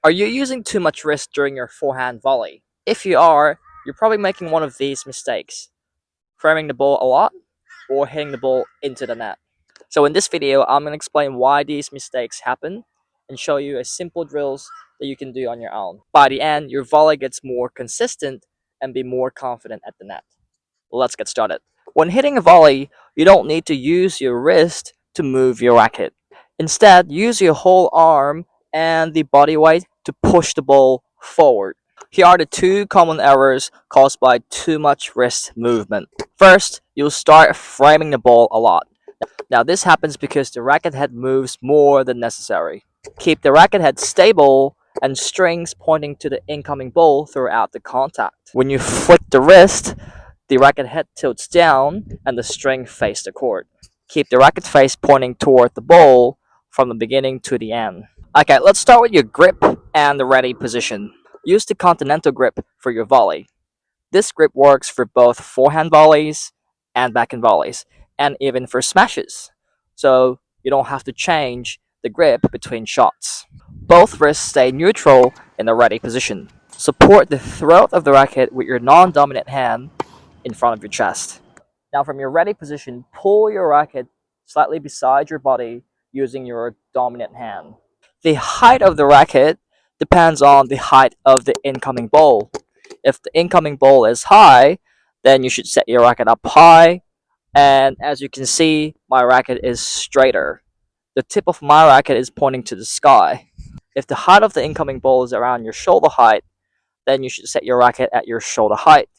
Are you using too much wrist during your forehand volley? If you are, you're probably making one of these mistakes: framing the ball a lot or hitting the ball into the net. So in this video, I'm going to explain why these mistakes happen and show you a simple drills that you can do on your own. By the end, your volley gets more consistent and be more confident at the net. Let's get started. When hitting a volley, you don't need to use your wrist to move your racket. Instead, use your whole arm and the body weight to push the ball forward. Here are the two common errors caused by too much wrist movement. First, you'll start framing the ball a lot. Now this happens because the racket head moves more than necessary. Keep the racket head stable and strings pointing to the incoming ball throughout the contact. When you flick the wrist, the racket head tilts down and the string faces the court. Keep the racket face pointing toward the ball from the beginning to the end. Okay, let's start with your grip and the ready position. Use the continental grip for your volley. This grip works for both forehand volleys and backhand volleys, and even for smashes. So you don't have to change the grip between shots. Both wrists stay neutral in the ready position. Support the throat of the racket with your non-dominant hand in front of your chest. Now from your ready position, pull your racket slightly beside your body using your dominant hand. The height of the racket depends on the height of the incoming ball. If the incoming ball is high, then you should set your racket up high. And as you can see, my racket is straighter. The tip of my racket is pointing to the sky. If the height of the incoming ball is around your shoulder height, then you should set your racket at your shoulder height.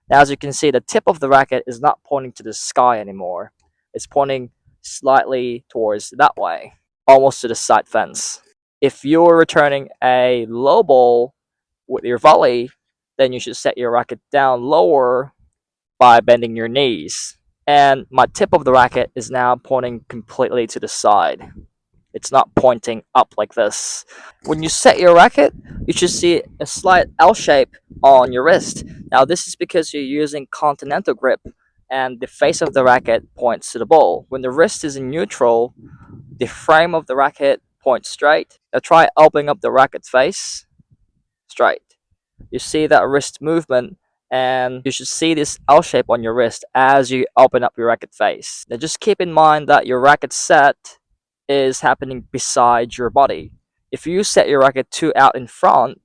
Now, as you can see, the tip of the racket is not pointing to the sky anymore. It's pointing slightly towards that way, almost to the side fence. If you're returning a low ball with your volley, then you should set your racket down lower by bending your knees. And my tip of the racket is now pointing completely to the side. It's not pointing up like this. When you set your racket, you should see a slight L shape on your wrist. Now this is because you're using continental grip and the face of the racket points to the ball. When the wrist is in neutral, the frame of the racket points straight. Now try opening up the racket face straight. You see that wrist movement, and you should see this L shape on your wrist as you open up your racket face. Now just keep in mind that your racket set is happening beside your body. If you set your racket too out in front,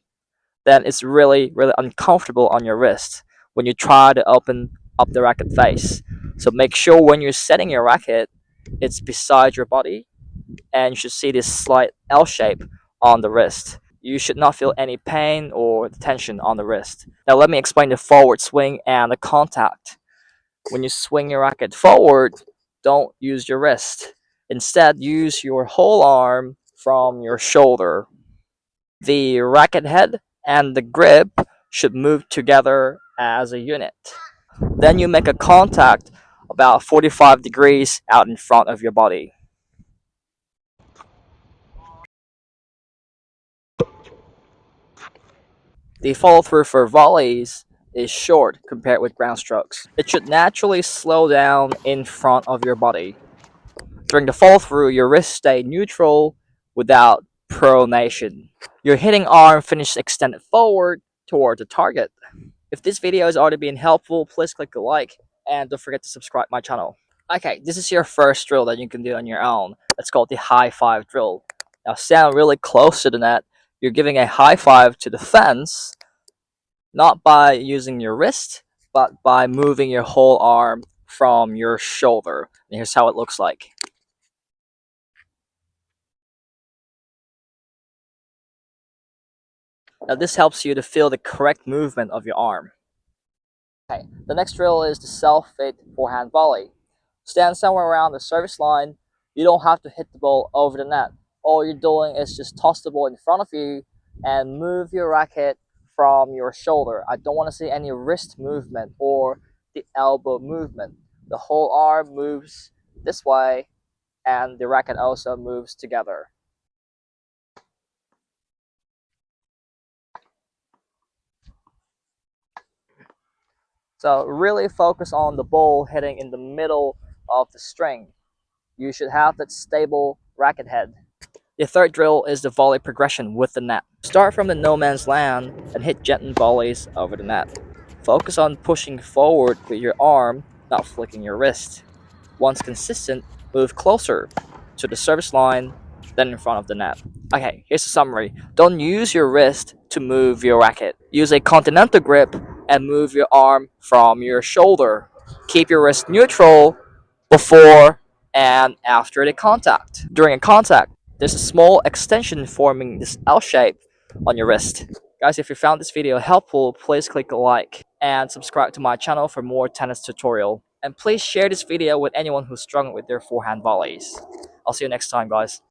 then it's really uncomfortable on your wrist when you try to open up the racket face. So make sure when you're setting your racket, it's beside your body, and you should see this slight L shape on the wrist. You should not feel any pain or tension on the wrist. Now let me explain the forward swing and the contact. When you swing your racket forward, don't use your wrist. Instead, use your whole arm from your shoulder. The racket head and the grip should move together as a unit. Then you make a contact about 45 degrees out in front of your body. The follow through for volleys is short compared with ground strokes. It should naturally slow down in front of your body. During the follow through, your wrists stay neutral without pronation. Your hitting arm finishes extended forward toward the target. If this video has already been helpful, please click a like and don't forget to subscribe my channel. Okay, this is your first drill that you can do on your own. It's called the high five drill. Now stand really close to the net. You're giving a high five to the fence, not by using your wrist, but by moving your whole arm from your shoulder. And here's how it looks like. Now this helps you to feel the correct movement of your arm. Okay, the next drill is the self-fade forehand volley. Stand somewhere around the service line. You don't have to hit the ball over the net. All you're doing is just toss the ball in front of you and move your racket from your shoulder. I don't want to see any wrist movement or the elbow movement. The whole arm moves this way and the racket also moves together. So really focus on the ball hitting in the middle of the string. You should have that stable racket head. The third drill is the volley progression with the net. Start from the no man's land and hit gentle volleys over the net. Focus on pushing forward with your arm, not flicking your wrist. Once consistent, move closer to the service line, then in front of the net. Okay, here's a summary. Don't use your wrist to move your racket. Use a continental grip and move your arm from your shoulder. Keep your wrist neutral before and after the contact. During a contact, there's a small extension forming this L shape on your wrist. Guys, if you found this video helpful, please click a like and subscribe to my channel for more tennis tutorial. And please share this video with anyone who's struggling with their forehand volleys. I'll see you next time, guys.